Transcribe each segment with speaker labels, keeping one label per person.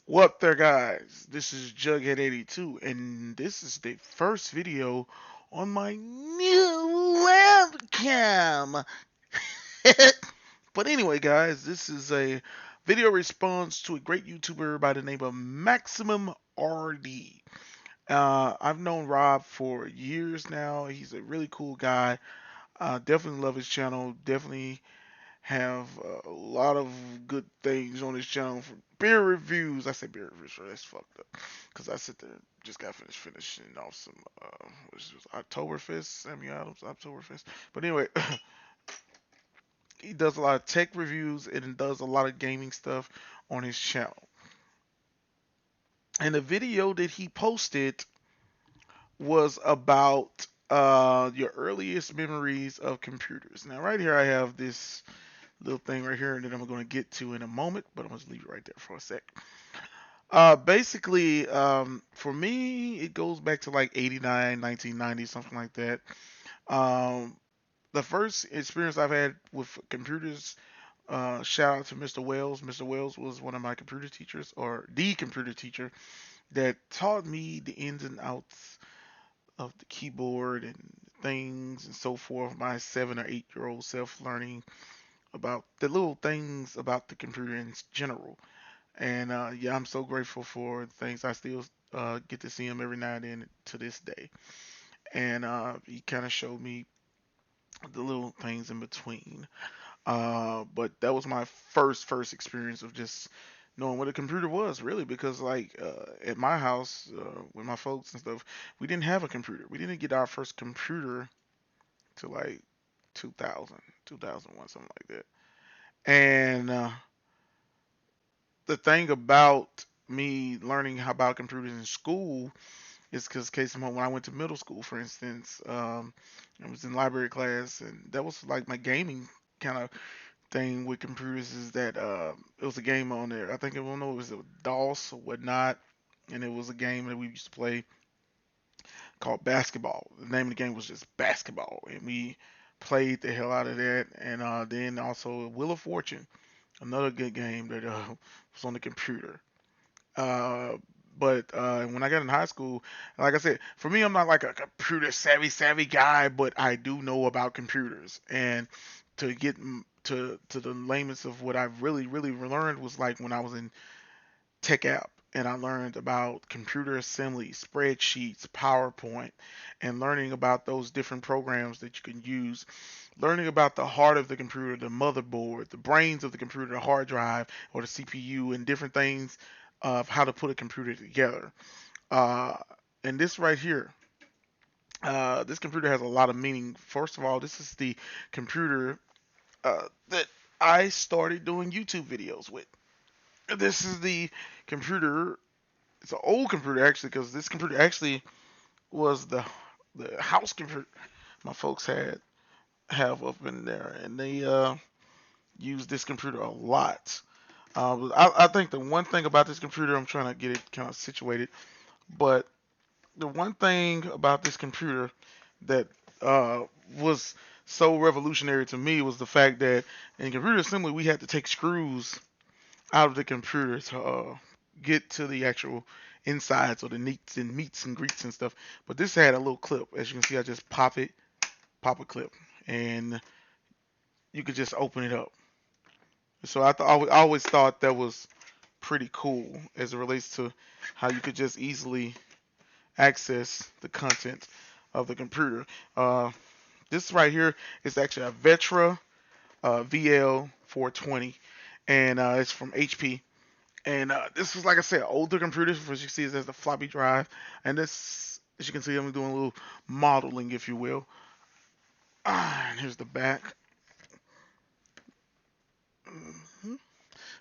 Speaker 1: What there, guys? This is Jughead82, and this is the first video on my new webcam. But anyway, guys, this is a video response to a great YouTuber by the name of MaximumRD. I've known Rob for years now. He's a really cool guy. Definitely love his channel. Definitely have a lot of good things on his channel for beer reviews. I say beer reviews, right? That's fucked up. Because I sit there, just got finishing off some, which was Oktoberfest, Sammy Adams, Oktoberfest. But anyway, he does a lot of tech reviews and does a lot of gaming stuff on his channel. And the video that he posted was about your earliest memories of computers. Now, right here, I have this little thing right here that I'm going to get to in a moment, but I'm going to leave it right there for a sec. Basically, for me, it goes back to like 89, 1990, something like that. Um, the first experience I've had with computers, shout out to Mr. Wells. Mr. Wells was one of my computer teachers, or the computer teacher, that taught me the ins and outs of the keyboard and things and so forth. My 7 or 8 year old self learning about the little things about the computer in general. And yeah, I'm so grateful for the things I still get to see him every now and then to this day. And he kind of showed me the little things in between. But that was my first experience of just knowing what a computer was, really, because like at my house with my folks and stuff, we didn't have a computer. We didn't get our first computer till like 2000, 2001, something like that. And the thing about me learning about computers in school is because case in point, when I went to middle school, for instance, I was in library class, and that was like my gaming kind of thing with computers. Is that it was a game on there. I think I don't know it was a DOS or whatnot, and it was a game that we used to play called basketball. The name of the game was just basketball, and we played the hell out of that. And then also Wheel of Fortune, another good game that was on the computer. Uh, but when I got in high school, like I said, for me, I'm not like a computer savvy guy, but I do know about computers. And to get to the lamest of what I've really learned was like when I was in tech app and I learned about computer assembly, spreadsheets, PowerPoint, and learning about those different programs that you can use. Learning about the heart of the computer, the motherboard, the brains of the computer, the hard drive or the CPU, and different things of how to put a computer together. Uh, and this right here, this computer has a lot of meaning. First of all, this is the computer that I started doing YouTube videos with. This is the computer. It's an old computer actually, because this computer actually was the house computer my folks had have up in there, and they used this computer a lot. I think the one thing about this computer, I'm trying to get it kind of situated, but the one thing about this computer that uh, was so revolutionary to me was the fact that in computer assembly we had to take screws out of the computer to get to the actual insides or the neats and meats and greets and stuff. But this had a little clip. As you can see, I just pop a clip, and you could just open it up. So I always thought that was pretty cool as it relates to how you could just easily access the content of the computer. This right here is actually a Vetra VL420, and it's from HP. And this was, like I said, older computers. As you see, it has the floppy drive, and this, as you can see, I'm doing a little modeling, if you will. And here's the back. Mm-hmm.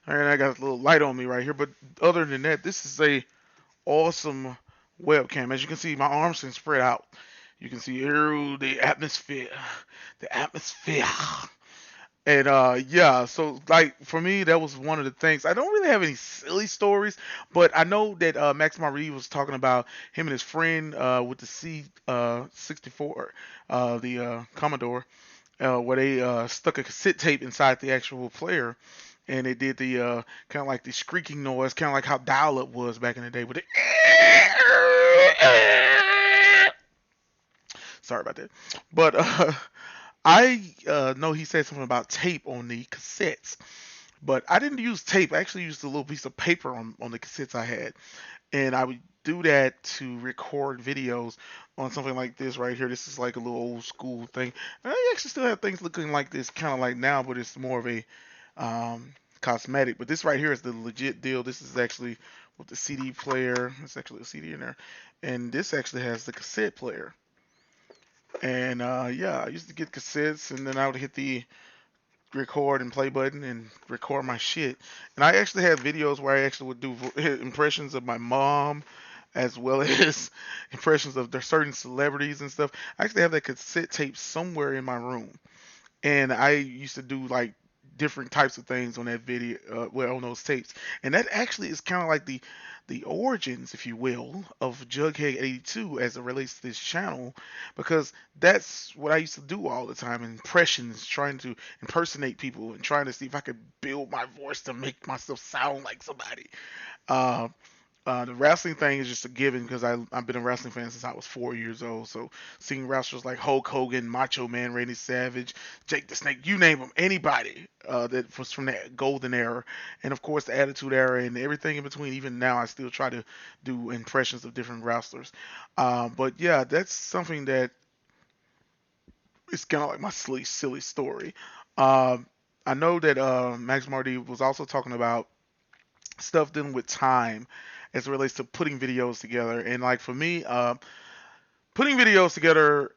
Speaker 1: And I got a little light on me right here, but other than that, this is a awesome webcam. As you can see, my arms can spread out. You can see here the atmosphere, the atmosphere. And yeah, so like for me, that was one of the things. I don't really have any silly stories, but I know that MaximumRD was talking about him and his friend with the C64, the Commodore, where they stuck a cassette tape inside the actual player, and it did the kind of like the squeaking noise, kind of like how dial-up was back in the day with the. Sorry about that, but I know he said something about tape on the cassettes, but I didn't use tape. I actually used a little piece of paper on the cassettes I had, and I would do that to record videos on something like this right here. This is like a little old school thing. And I actually still have things looking like this, kind of like now, but it's more of a cosmetic. But this right here is the legit deal. This is actually with the CD player. It's actually a CD in there, and this actually has the cassette player. And yeah, I used to get cassettes, and then I would hit the record and play button and record my shit. And I actually had videos where I actually would do impressions of my mom as well as impressions of the certain celebrities and stuff. I actually have that cassette tape somewhere in my room, and I used to do like different types of things on that video, well, on those tapes, and that actually is kind of like the origins, if you will, of Jughead 82 as it relates to this channel, because that's what I used to do all the time, impressions, trying to impersonate people and trying to see if I could build my voice to make myself sound like somebody. Uh, the wrestling thing is just a given because I've been a wrestling fan since I was 4 years old. So seeing wrestlers like Hulk Hogan, Macho Man, Randy Savage, Jake the Snake, you name them, anybody that was from that golden era, and of course the Attitude Era and everything in between. Even now, I still try to do impressions of different wrestlers. But yeah, that's something that is kind of like my silly story. Um, I know that MaximumRD was also talking about stuff dealing with time as it relates to putting videos together. And like for me, putting videos together,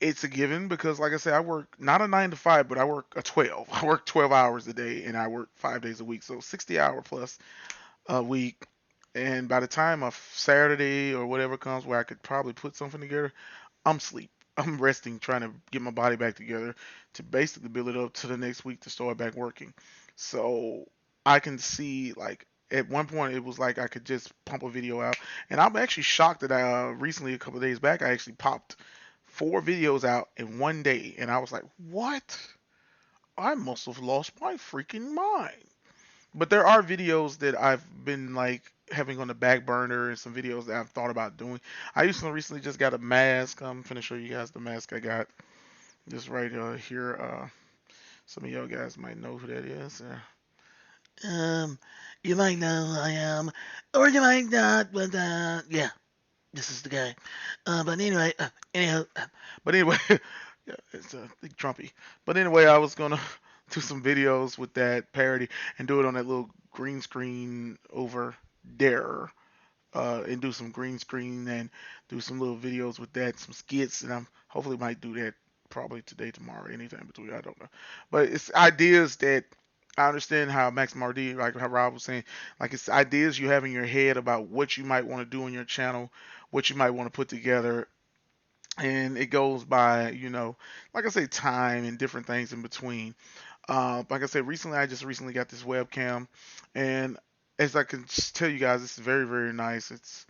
Speaker 1: it's a given because, like I said, I work not a 9 to 5, but I work a 12. I work 12 hours a day, and I work 5 days a week, so 60-hour plus a week. And by the time a Saturday or whatever comes where I could probably put something together, I'm sleep. I'm resting, trying to get my body back together to basically build it up to the next week to start back working. So I can see like at one point it was like I could just pump a video out, and I'm actually shocked that I recently a couple of days back I actually popped 4 videos out in one day, and I was like, what? I must have lost my freaking mind. But there are videos that I've been like having on the back burner and some videos that I've thought about doing. I used to recently just got a mask. I'm finna show you guys the mask I got. Just right here. Some of y'all guys might know who that is. Um, you might know who I am, or you might not. But yeah, this is the guy. But anyway, anyhow, but anyway, yeah, it's a big Trumpy. But anyway, I was gonna do some videos with that parody and do it on that little green screen over there, and do some green screen and do some little videos with that, some skits, and I'm hopefully might do that probably today, tomorrow, anytime between. I don't know, but it's ideas that I understand how MaximumRD, like how Rob was saying, like it's ideas you have in your head about what you might want to do on your channel, what you might want to put together, and it goes by, like I say, time and different things in between. Like I said, recently I just recently got this webcam, and as I can tell you guys, it's very very nice. It's,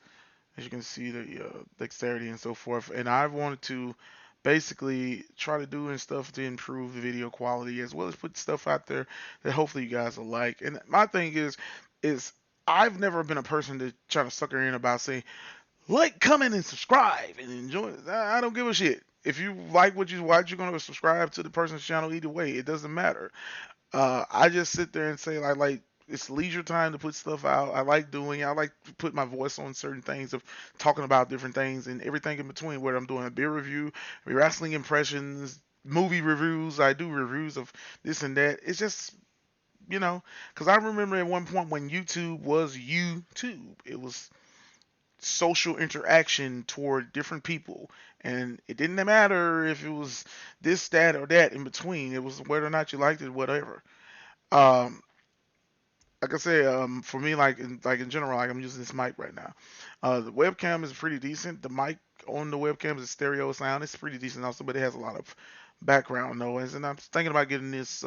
Speaker 1: as you can see, the dexterity and so forth. And I wanted to basically try to do and stuff to improve the video quality as well as put stuff out there that hopefully you guys will like. And my thing is I've never been a person to try to sucker in about saying like, comment, and subscribe and enjoy it. I don't give a shit. If you like what you watch, you're gonna subscribe to the person's channel either way. It doesn't matter. I just sit there and say like it's leisure time to put stuff out. I like doing it. I like to put my voice on certain things of talking about different things and everything in between. Whether I'm doing a beer review, wrestling impressions, movie reviews, I do reviews of this and that. It's just because I remember at one point when YouTube was YouTube, it was social interaction toward different people, and it didn't matter if it was this, that, or that in between. It was whether or not you liked it, whatever. Um, like I say, for me, like in general, like I'm using this mic right now. The webcam is pretty decent. The mic on the webcam is a stereo sound. It's pretty decent also, but it has a lot of background noise. And I'm thinking about getting this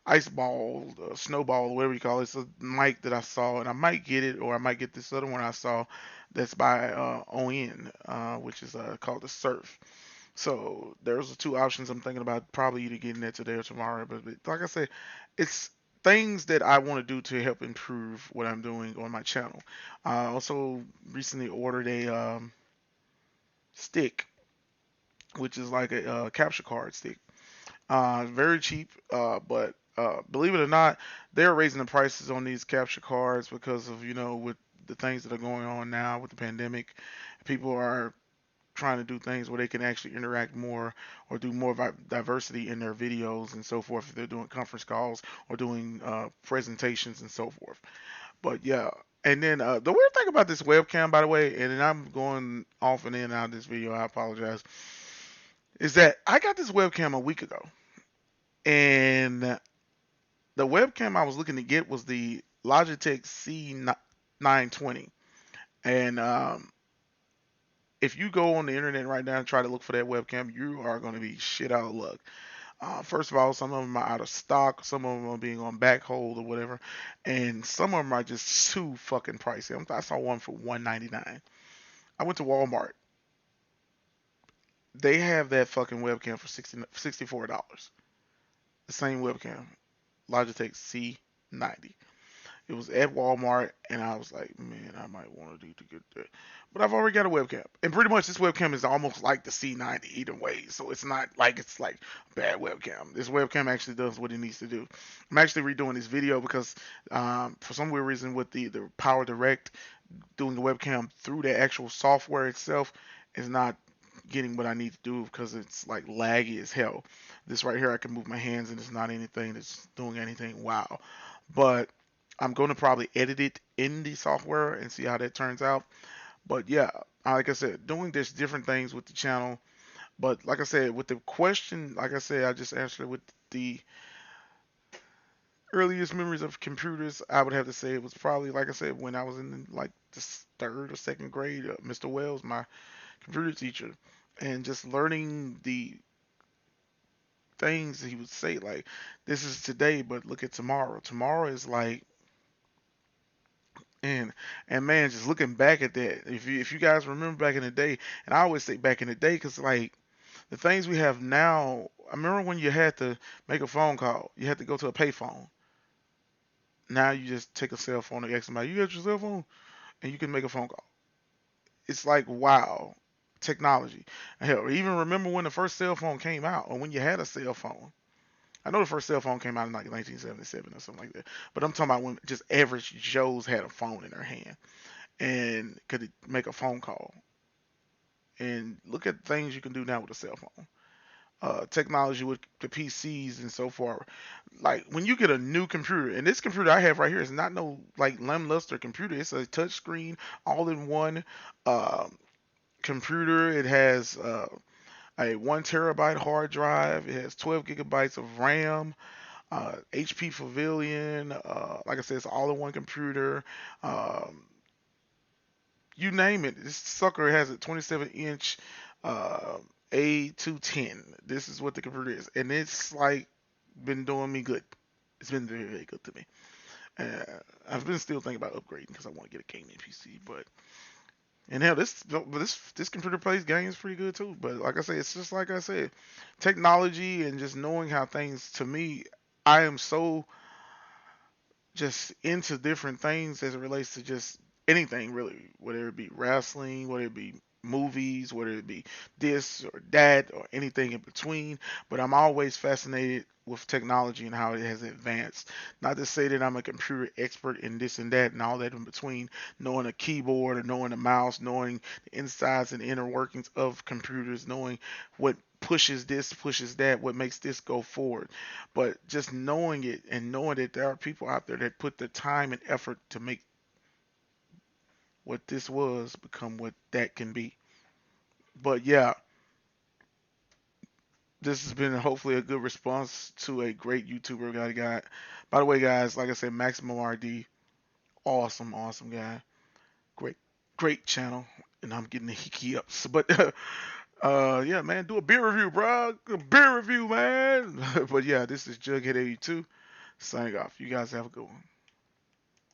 Speaker 1: ice ball, snowball, whatever you call it. It's a mic that I saw, and I might get it, or I might get this other one I saw that's by ON, which is called the Surf. So there's the two options I'm thinking about, probably either getting that today or tomorrow. But like I said, it's things that I want to do to help improve what I'm doing on my channel. I also recently ordered a stick, which is like a capture card stick. Very cheap, but believe it or not, they're raising the prices on these capture cards because of, with the things that are going on now with the pandemic. People are trying to do things where they can actually interact more or do more diversity in their videos and so forth if they're doing conference calls or doing presentations and so forth. But yeah, and then the weird thing about this webcam, by the way, and then I'm going off and in and out of this video, I apologize, is that I got this webcam a week ago, and the webcam I was looking to get was the Logitech C920. And if you go on the internet right now and try to look for that webcam, you are going to be shit out of luck. First of all, some of them are out of stock, some of them are being on back hold or whatever, and some of them are just too fucking pricey. I saw one for $199. I went to Walmart. They have that fucking webcam for $64. The same webcam, Logitech C90. It was at Walmart, and I was like, man, I might want to do to get that. But I've already got a webcam, and pretty much this webcam is almost like the C90 either way. So it's not like it's like a bad webcam. This webcam actually does what it needs to do. I'm actually redoing this video because for some weird reason with the Power Direct, doing the webcam through the actual software itself is not getting what I need to do because it's like laggy as hell. This right here, I can move my hands and it's not anything that's doing anything wow. But I'm going to probably edit it in the software and see how that turns out. But yeah, like I said, doing this different things with the channel. But like I said, with the question, like I said, I just answered it with the earliest memories of computers. I would have to say it was probably, like I said, when I was in like the third or second grade. Mr. Wells, my computer teacher, and just learning the things he would say, like, this is today, but look at tomorrow. Tomorrow is like, and man, just looking back at that, if you guys remember back in the day, and I always say back in the day, because like the things we have now, I remember when you had to make a phone call, you had to go to a payphone. Now you just take a cell phone and ask somebody, you got your cell phone, and you can make a phone call. It's like wow, technology. Hell, even remember when the first cell phone came out, or when you had a cell phone. I know the first cell phone came out in like 1977 or something like that, but I'm talking about when just average Joes had a phone in their hand and could make a phone call. And look at things you can do now with a cell phone. Technology with the PCs and so forth. Like when you get a new computer, and this computer I have right here is not no like lackluster computer. It's a touch screen, all in one uh, computer. It has a 1 terabyte hard drive. It has 12 gigabytes of RAM. HP Pavilion. Like I said, it's all in one computer. Um, you name it. This sucker has a 27-inch A210. This is what the computer is, and it's like been doing me good. It's been very, very good to me. Uh, I've been still thinking about upgrading because I want to get a gaming PC, but and hell, this computer plays games pretty good too. But like I say, it's just like I said, technology and just knowing how things. To me, I am so just into different things as it relates to just anything really, whether it be wrestling, whether it be movies, whether it be this or that or anything in between. But I'm always fascinated with technology and how it has advanced. Not to say that I'm a computer expert in this and that and all that in between, knowing a keyboard or knowing a mouse, knowing the insides and inner workings of computers, knowing what pushes this, pushes that, what makes this go forward. But just knowing it and knowing that there are people out there that put the time and effort to make what this was become what that can be. But yeah, this has been hopefully a good response to a great YouTuber guy got. By the way, guys, like I said, MaximumRD, awesome, awesome guy, great, great channel, and I'm getting the hickey ups. But yeah, man, do a beer review, bro. A beer review, man. But yeah, this is Jughead82 signing off. You guys have a good one.